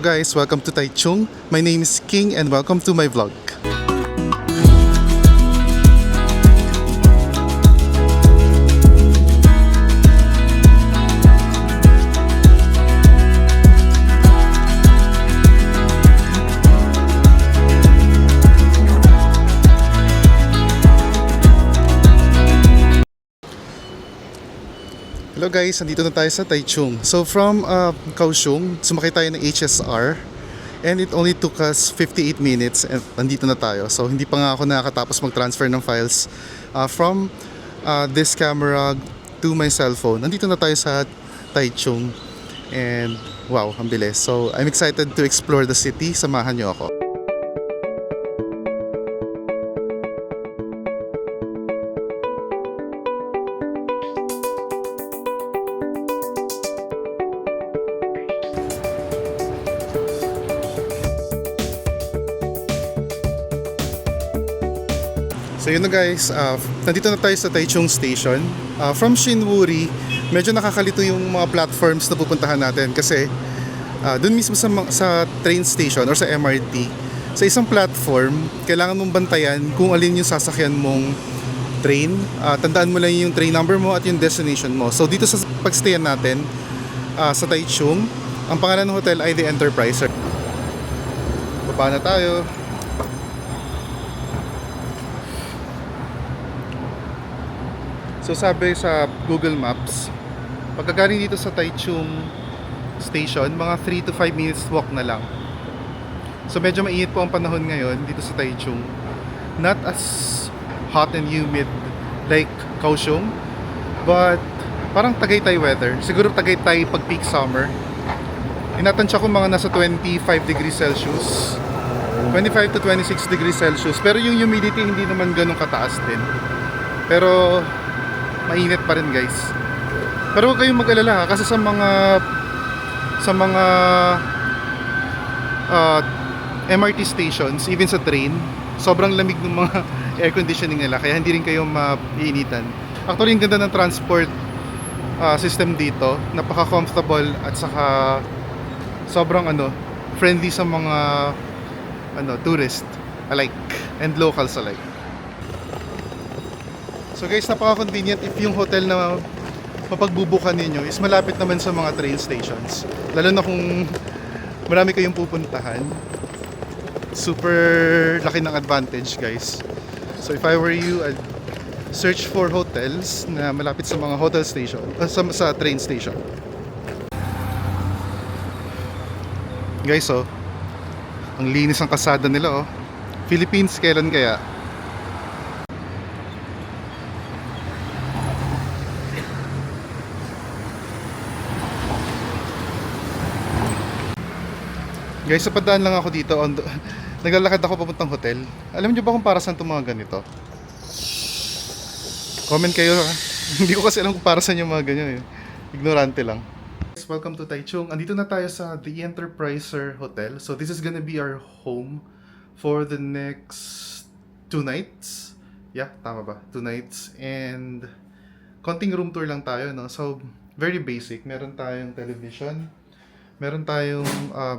guys, welcome to Taichung. My name is King and welcome to my vlog. Hello guys, nandito na tayo sa Taichung. So from Kaohsiung, sumakay tayo ng HSR and it only took us 58 minutes and nandito na tayo. So hindi pa nga ako nakakatapos mag-transfer ng files from this camera to my cellphone. Nandito na tayo sa Taichung and wow, ang bilis. So I'm excited to explore the city. Samahan niyo ako. So yun na guys, nandito na tayo sa Taichung Station. From Shinwuri, medyo nakakalito yung mga platforms na pupuntahan natin kasi dun mismo sa train station or sa MRT, sa isang platform, kailangan mong bantayan kung alin yung sasakyan mong train. Tandaan mo lang yung train number mo at yung destination mo. So dito sa pagstayan natin sa Taichung, ang pangalan ng hotel ay The Enterprise. Baba na tayo. So sabi sa Google Maps, pagkagaling dito sa Taichung Station, mga 3 to 5 minutes walk na lang. So medyo mainit po ang panahon ngayon dito sa Taichung. Not as hot and humid like Kaohsiung, but parang Tagaytay weather. Siguro Tagaytay pag peak summer. Tinatansya ko mga nasa 25 degrees Celsius. 25 to 26 degrees Celsius. Pero yung humidity hindi naman ganun kataas din. Pero mainit pa rin guys. Pero huwag kayong mag-alala kasi sa mga MRT stations, even sa train, sobrang lamig ng mga air conditioning nila kaya hindi rin kayo maiinitan. Actually, ang ganda ng transport system dito, napaka-comfortable at saka sobrang friendly sa mga tourist alike and locals alike. So guys, napaka-convenient if yung hotel na mapagbubukan ninyo is malapit naman sa mga train stations. Lalo na kung marami kayong pupuntahan. Super laki ng advantage guys. So if I were you, I'd search for hotels na malapit sa mga hotel station, sa train station. Guys, ang linis ng kalsada nila Philippines, kailan kaya? Guys, sa padaan lang ako dito. Naglalakad ako papuntang hotel. Alam niyo ba kung para saan itong mga ganito? Comment kayo ha. Hindi ko kasi alam kung para saan yung mga ganyan Ignorante lang. Guys, welcome to Taichung. Andito na tayo sa The Enterpriser Hotel. So this is gonna be our home for the next 2 nights. Yeah, tama ba? 2 nights. And konting room tour lang tayo, no? So very basic. Meron tayong television. Meron tayong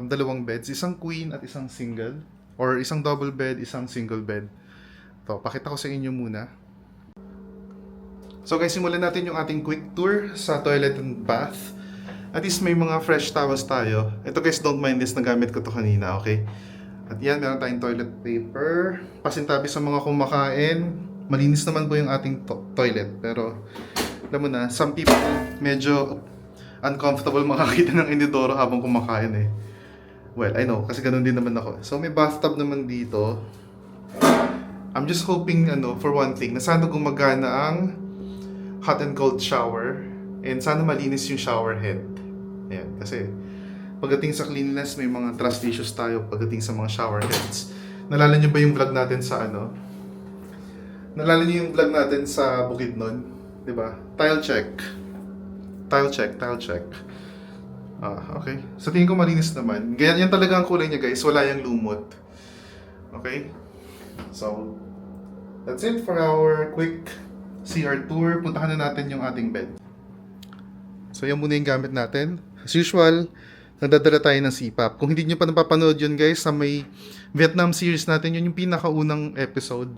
2 beds, isang queen at isang single, or isang double bed, isang single bed. To, pakita ko sa inyo muna. So guys, simulan natin yung ating quick tour sa toilet and bath. At least may mga fresh towels tayo. Ito guys, don't mind this, nagamit ko to kanina, okay? At yan, meron tayong toilet paper. Pasintabi sa mga kumakain. Malinis naman po yung ating toilet. Pero, alam mo na, some people medyo uncomfortable makakita ng inodoro habang kumakain Well, I know, kasi ganun din naman ako. So may bathtub naman dito. I'm just hoping, for one thing, na sana gumagana ang hot and cold shower. And sana malinis yung shower head. Ayan, kasi pagdating sa cleanliness, may mga trust issues tayo pagdating sa mga shower heads. Nalala niyo ba yung vlog natin sa Nalala niyo yung vlog natin sa Bukidnon? Diba? Tile check. Tile check. Okay. Sa tingin ko malinis naman. Yan talaga ang kulay niya guys. Wala yung lumot. Okay? So, that's it for our quick CR tour. Puntahan na natin yung ating bed. So, yan muna yung gamit natin. As usual, nagdadala tayo ng CPAP. Kung hindi nyo pa napapanood yun guys, sa may Vietnam series natin, yun yung pinakaunang episode.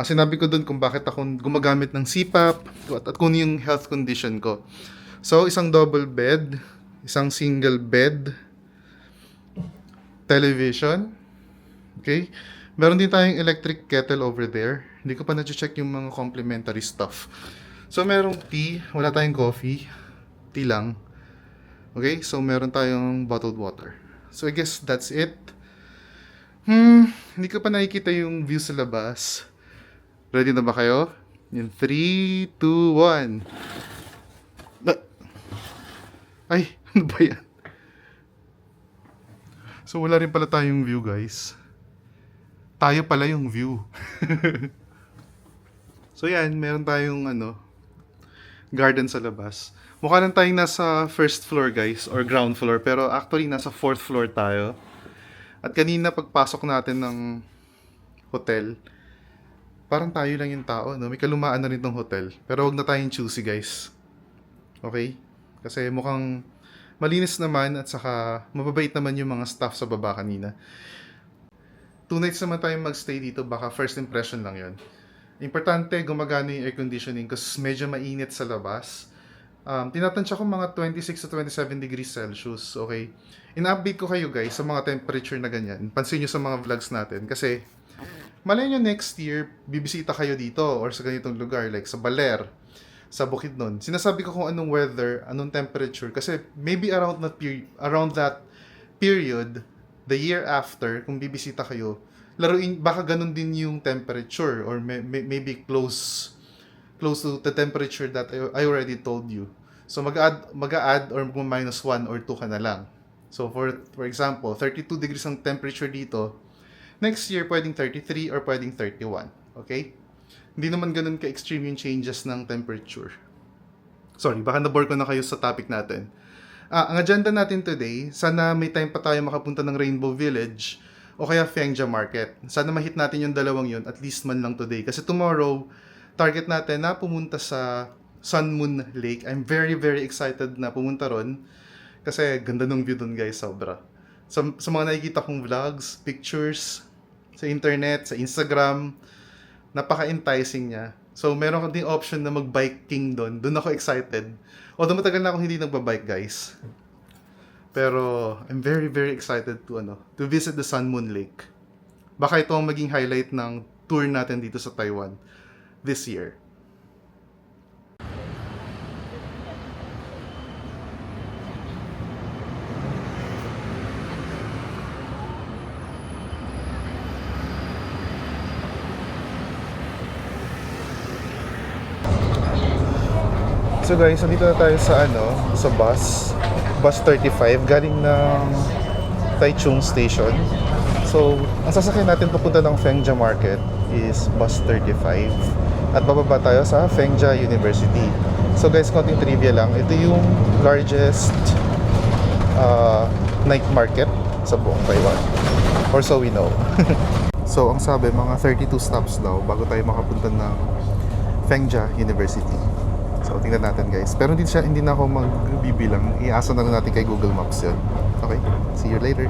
Sinabi ko dun kung bakit ako gumagamit ng CPAP at kung yung health condition ko. So, isang double bed, isang single bed, television, okay? Meron din tayong electric kettle over there. Hindi ko pa na-check yung mga complimentary stuff. So, merong tea, wala tayong coffee, tea lang. Okay, so meron tayong bottled water. So I guess that's it. Hindi ko pa nakikita yung view sa labas. Ready na ba kayo? In 3, 2, 1. Ay, ano ba yan? So wala rin pala tayong view guys. Tayo pala yung view. So yan, meron tayong garden sa labas. Mukha lang tayong nasa first floor guys, or ground floor, pero actually nasa fourth floor tayo. At kanina pagpasok natin ng hotel, parang tayo lang yung tao, no? May kalumaan na rin tong hotel. Pero wag na tayong choosy guys. Okay? Kasi mukhang malinis naman at saka mababait naman yung mga staff sa baba kanina. 2 nights naman tayong magstay dito, baka first impression lang yon. Importante gumagana yung air conditioning kasi medyo mainit sa labas. Tinatansya ko mga 26 to 27 degrees Celsius, okay? In-update ko kayo guys sa mga temperature na ganyan. Pansin nyo sa mga vlogs natin kasi malay nyo next year, bibisita kayo dito or sa ganitong lugar like sa Baler, sa Bukidnon. Sinasabi ko kung anong weather, anong temperature kasi maybe around that period, the year after, kung bibisita kayo, laruin, baka ganun din yung temperature or maybe close to the temperature that I already told you. So mag-a-add or -1 or 2 ka na lang. So for example, 32 degrees ang temperature dito. Next year pwedeng 33 or pwedeng 31, okay? Hindi naman ganun ka-extreme yung changes ng temperature. Sorry, baka na-bore ko na kayo sa topic natin. Ang agenda natin today, sana may time pa tayo makapunta ng Rainbow Village o kaya Fengjia Market. Sana ma-hit natin yung dalawang yun, at least man lang today. Kasi tomorrow, target natin na pumunta sa Sun Moon Lake. I'm very, very excited na pumunta ron. Kasi ganda ng view dun guys, sobra. Sa mga nakikita kong vlogs, pictures, sa internet, sa Instagram, napaka-enticing niya. So meron din option na mag-biking dun. Dun ako excited. Although matagal na akong hindi nagbabike guys. Pero I'm very, very excited to visit the Sun Moon Lake. Baka ito ang maging highlight ng tour natin dito sa Taiwan this year. So guys, nandito na tayo sa bus 35 galing ng Taichung Station. So, ang sasakyan natin papunta ng Fengjia Market is bus 35 at bababa tayo sa Fengjia University. So guys, konting trivia lang. Ito yung largest night market sa buong Taiwan. Or so we know. So, ang sabi, mga 32 stops daw bago tayo makapunta ng Fengjia University. So, tingnan natin guys. Pero hindi na ako magbibilang. Iasa na lang natin kay Google Maps yun. Okay? See you later.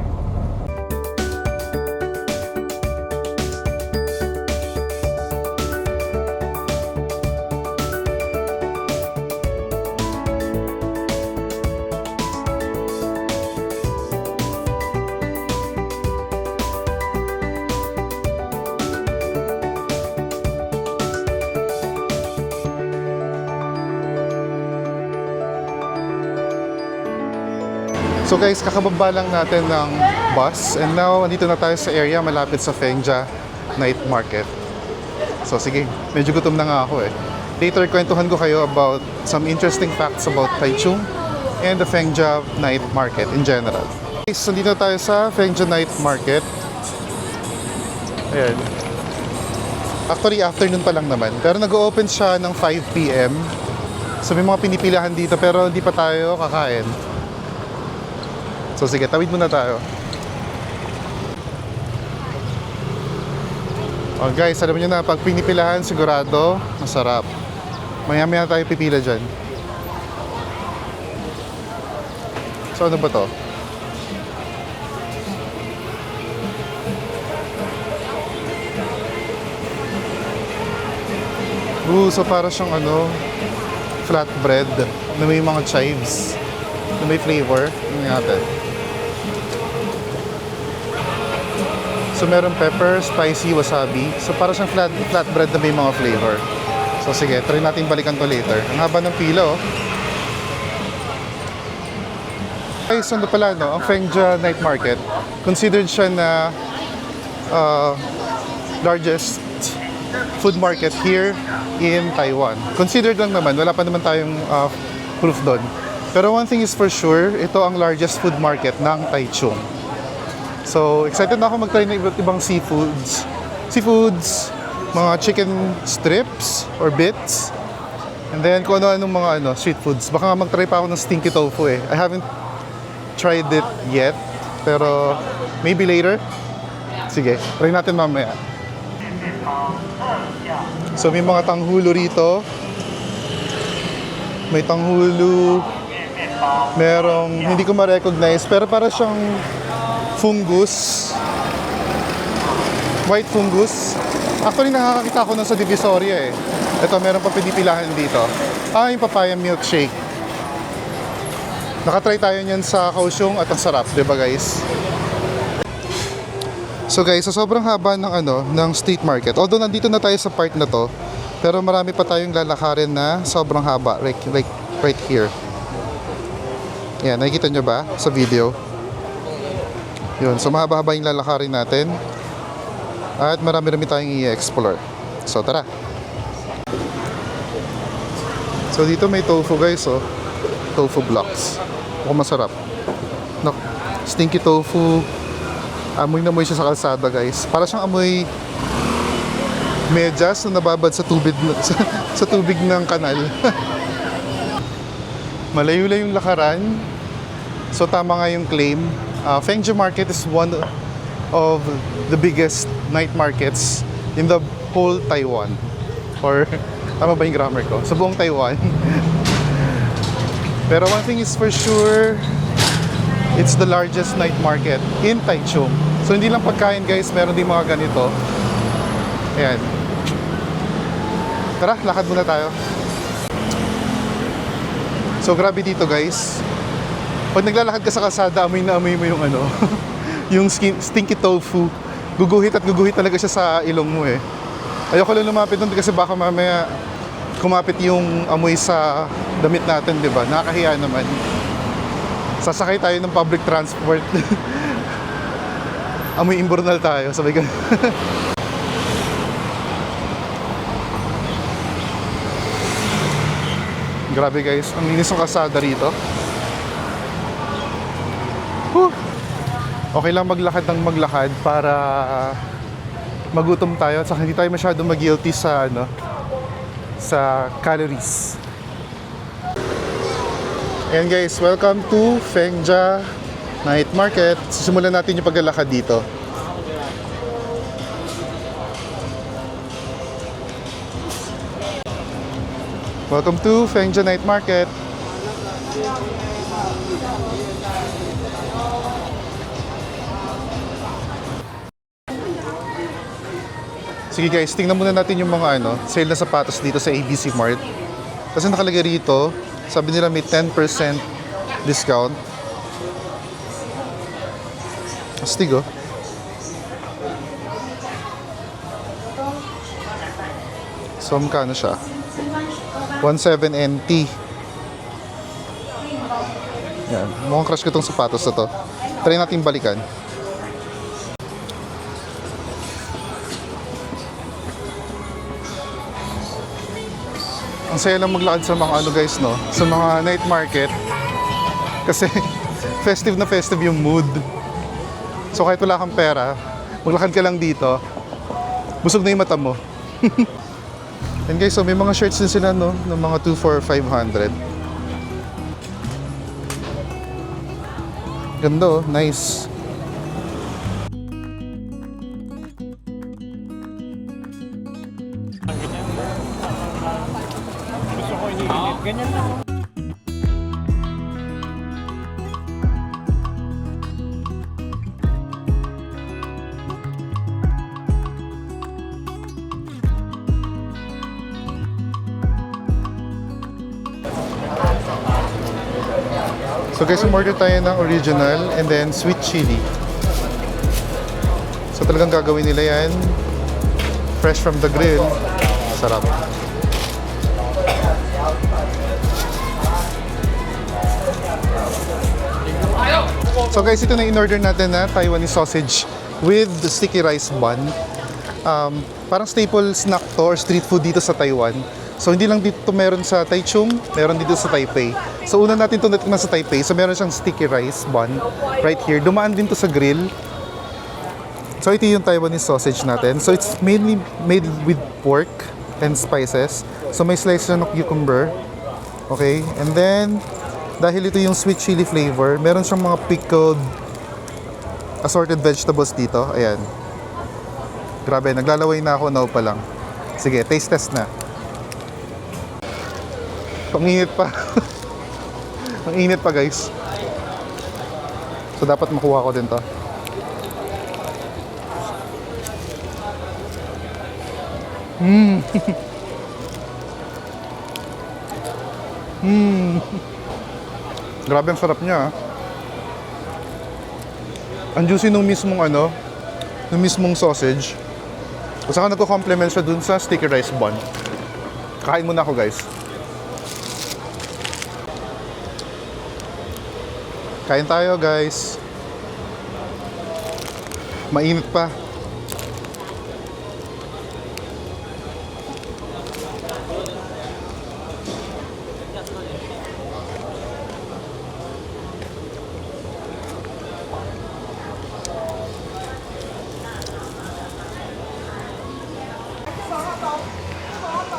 So guys, kakababa lang natin ng bus and now andito na tayo sa area malapit sa Fengjia Night Market. So sige, medyo gutom na nga ako eh. Later, kwentuhan ko kayo about some interesting facts about Taichung and the Fengjia Night Market in general. Guys, andito na tayo sa Fengjia Night Market. Ayan. Actually, afternoon pa lang naman. Pero nag-open siya ng 5 PM. So may mga pinipilahan dito pero hindi pa tayo kakain. So sige, tawid muna tayo. Oh guys, alam nyo na, pag pinipilahan sigurado, masarap. Maya-maya tayo pipila dyan. So ano ba to? So para siyang ano, flatbread na may mga chives, na may flavor. Tingnan natin. So meron pepper, spicy, wasabi. So para siyang flatbread na may mga flavor. So sige, try natin balikan to later. Ang haba ng pila, oh. Guys, ano pala, no? Ang Fengjia Night Market, considered siya na largest food market here in Taiwan. Considered lang naman, wala pa naman tayong proof doon. Pero one thing is for sure, ito ang largest food market ng Taichung. So, excited na ako mag-try ng iba't ibang seafoods. Seafoods, mga chicken strips or bits. And then, kung ano-anong mga street foods. Baka nga mag-try pa ako ng stinky tofu eh. I haven't tried it yet, pero maybe later. Sige, try natin mamaya. So may mga tanghulo rito. May tanghulo. Merong hindi ko ma-recognize, pero para siyang fungus. White fungus. Actually nakakakita ko nun sa Divisoria eh. Ito, meron pa pinipilahan dito. Yung papaya milkshake. Nakatry tayo niyan sa Kaohsiung at ang sarap, 'di ba guys? So guys, sa sobrang haba ng street market. Although nandito na tayo sa part na 'to, pero marami pa tayong lalakarin na sobrang haba, like right here. Yan, nakikita nyo ba sa video? Yun, so mahaba-haba yung lalakarin natin. At marami-rami tayong i-explore. So tara. So dito may tofu guys, oh. Tofu blocks. Mukhang masarap. No, stinky tofu. Amoy na amoy siya sa kalsada guys. Para siyang amoy medyas na nababad sa tubig sa tubig ng kanal. Malayo-layong lakaran. So tama nga yung claim. Fengjia Market is one of the biggest night markets in the whole Taiwan. Or tama ba yung grammar ko? Sa buong Taiwan. Pero one thing is for sure, it's the largest night market in Taichung. So hindi lang pagkain guys, meron din mga ganito. Ayan. Tara, lakad muna tayo. So grabe dito guys. Pag naglalakad ka sa kalsada, amoy na amoy mo yung yung stinky tofu. Guguhit at guguhit talaga siya sa ilong mo eh. Ayoko lang lumapit doon kasi baka mamaya kumapit yung amoy sa damit natin, di ba? Nakakahiya naman. Sasakay tayo ng public transport. Amoy imbornal tayo, sabay ka. Grabe guys, ang linis ng kalsada rito. Whew. Okay lang maglakad ng maglakad para magutom tayo at saka hindi tayo masyadong mag-guilty sa sa calories. Ayan guys, welcome to Fengjia Night Market. Simulan natin yung paglalakad dito. Welcome to Fengjia Night Market. Sige guys, tingnan muna natin yung mga sale na sapatos dito sa ABC Mart. Kasi nakalagay rito, sabi nila may 10% discount. Astig oh. So magkano siya? 1.7 NT. Yan, mukhang crush ko itong sapatos na to. Try natin balikan. Ang saya lang maglakad sa mga guys, no? Sa mga night market. Kasi festive na festive yung mood. So kahit wala kang pera, maglakad ka lang dito, busog na yung mata mo. And guys, so may mga shirts din sila, no? Ng mga 2 for 500. Ganda oh, nice. Ganyan lang. So guys, umorder tayo ng original and then sweet chili. So talagang gagawin nila yan fresh from the grill. Sarap. So guys, ito na in-order natin na Taiwanese sausage with the sticky rice bun. Parang staple snack to or street food dito sa Taiwan. So hindi lang dito meron sa Taichung, meron dito sa Taipei. So una natin ito natikman sa Taipei. So meron siyang sticky rice bun right here. Dumaan din to sa grill. So ito yung Taiwanese sausage natin. So it's mainly made with pork and spices. So may slice na ng cucumber. Okay, and then dahil ito yung sweet chili flavor, meron siyang mga pickled assorted vegetables dito. Ayan. Grabe, naglalaway na ako now pa lang. Sige, taste test na. Panginit pa. Ang init pa guys. So dapat makuha ko din to. Grabe ang sarap niya. Ang juicy nung mismong nung mismong sausage. At saka nagko-complement siya dun sa sticky rice bun. Kain muna ako guys. Kain tayo guys. Mainit pa.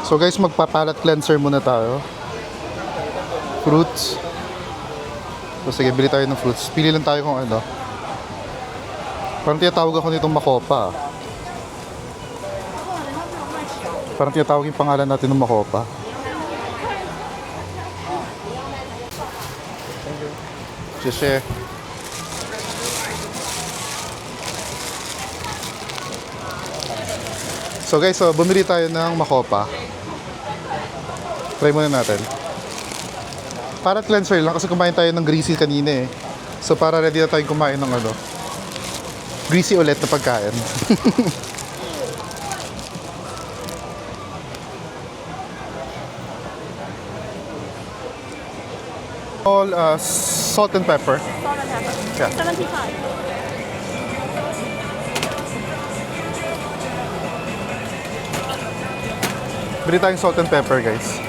So guys, magpa-palate cleanser muna tayo. Fruits. So sige, bili tayo ng fruits. Pili lang tayo kung ano. Parang tinatawag ako nitong Makopa. Parang tinatawag yung pangalan natin ng Makopa. Share. So guys, bumili tayo ng Makopa. Try muna natin. Para cleanser lang kasi kumain tayo ng greasy kanina eh. So para ready na tayong kumain ng greasy ulit na pagkain. All salt and pepper. Salt and pepper. Yeah. 75. Bili tayong salt and pepper guys.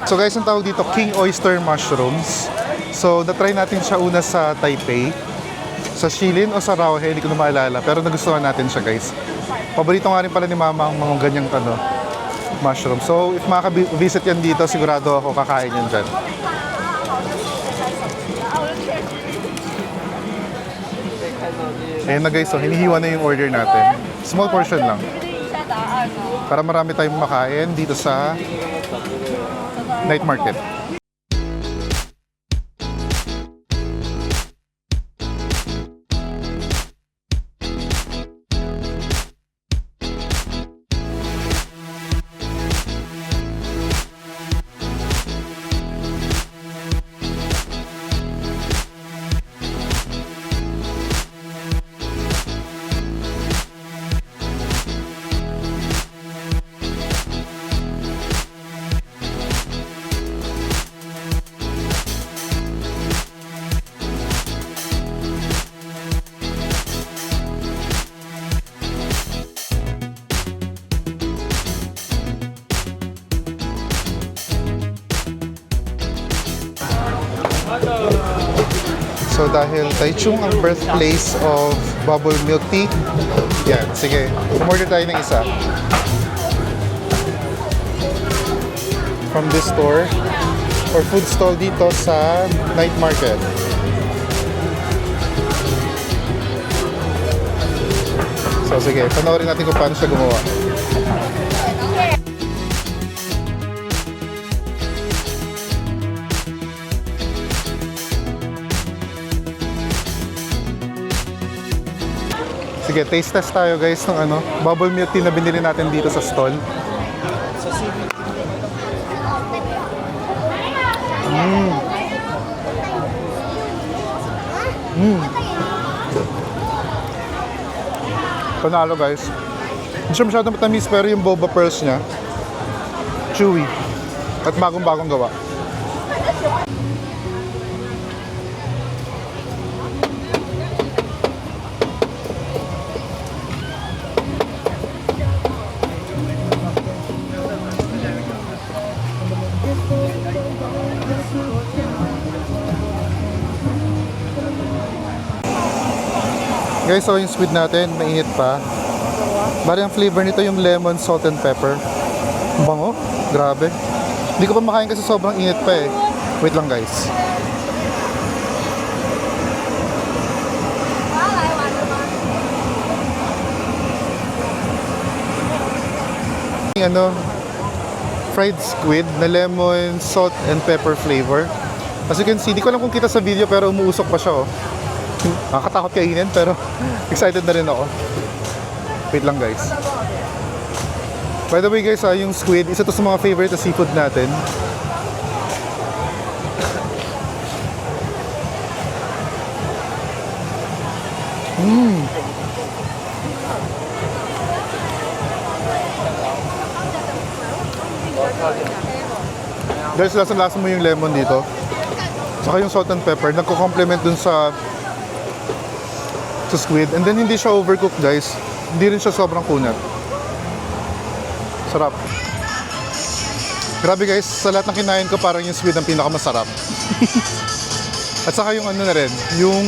So guys, ang tawag dito, King Oyster Mushrooms. So, na-try natin siya una sa Taipei. Sa Shilin o sa Raohe, hindi ko na maalala. Pero nagustuhan natin siya guys. Paborito nga rin pala ni Mama ang mga ganyang mushroom. So, if makaka-visit yan dito, sigurado ako kakain yan dyan. Ayan na guys, so hinihiwa na yung order natin. Small portion lang. Para marami tayong makain dito sa night market. So dahil Taichung ang birthplace of bubble milk tea, yan, sige, umorder tayo ng isa. From this store, or food stall dito sa night market. Sige, panoorin natin kung paano siya gumawa. Sige, taste test tayo guys ng ano, bubble milk tea na binili natin dito sa stall. Panalo guys. Hindi siya masyadong matamis pero yung boba pearls niya, chewy. At bagong-bagong gawa. Guys, so yung squid natin, mainit pa. Bari ang flavor nito yung lemon, salt, and pepper. Bango, grabe. Hindi ko pa makain kasi sobrang init pa eh. Wait lang guys. Yung ano, fried squid na lemon, salt, and pepper flavor. As you can see, di ko alam kung kita sa video pero umuusok pa siya oh. Nakakatakot kainin pero excited na rin ako. Wait lang guys. By the way guys, yung squid, isa to sa mga favorite na seafood natin. Guys, lasa-lasa mo yung lemon dito. Saka yung salt and pepper, nagko-complement dun sa squid. And then hindi siya overcooked guys. Hindi rin siya sobrang kunat. Sarap. Grabe guys, sa lahat ng kinain ko parang yung squid ang pinakamasarap. At saka yung ano na rin, yung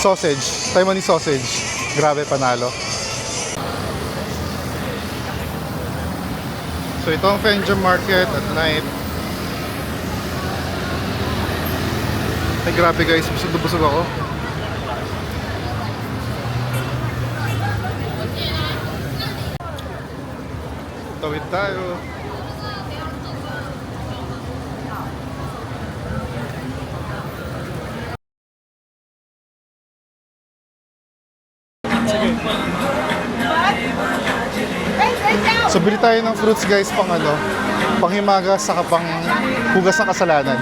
sausage, Taiwanese sausage. Grabe, panalo. So ito ang Fenja Market at night. Ay grabe guys, busog na busog ako. Tawid tayo. So bili tayo ng fruits guys pang ano, panghimagas saka pang hugas ng kasalanan.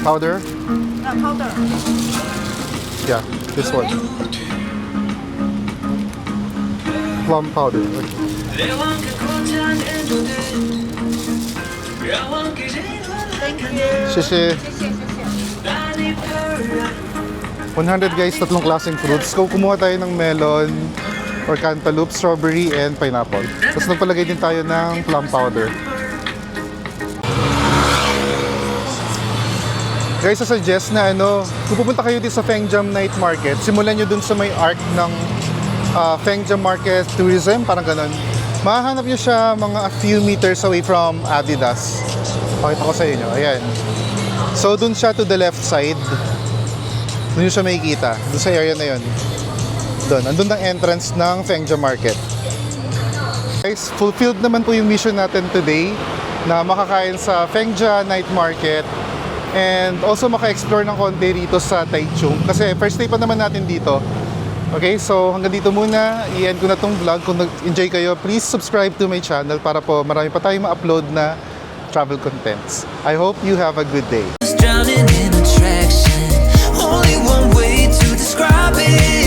Powder? Powder. Yeah, this one. Plum powder. Thank you. Shishi. 100 guys, tatlong klaseng fruits. So, kumuha tayo ng melon, or cantaloupe, strawberry, and pineapple. Tapos nagpalagay din tayo ng plum powder. Guys, I suggest na ano, kung pupunta kayo dito sa Fengjam Night Market, simulan nyo dun sa may arc ng Fengjam Market Tourism, parang ganun. Mahahanap nyo siya mga a few meters away from Adidas. Pakita ko sa inyo, ayan. So, dun siya to the left side. Dun nyo siya makikita, dun sa area na yun. Doon, andun ang entrance ng Fengjam Market. Guys, fulfilled naman po yung mission natin today na makakain sa Fengjam Night Market and also maka-explore ng konti rito sa Taichung kasi first day pa naman natin dito. Okay, so hanggang dito muna, i-end ko na tong vlog. Kung nag-enjoy kayo, please subscribe to my channel para po marami pa tayong ma-upload na travel contents. I hope you have a good day. Drowning in attraction, only one way to describe it.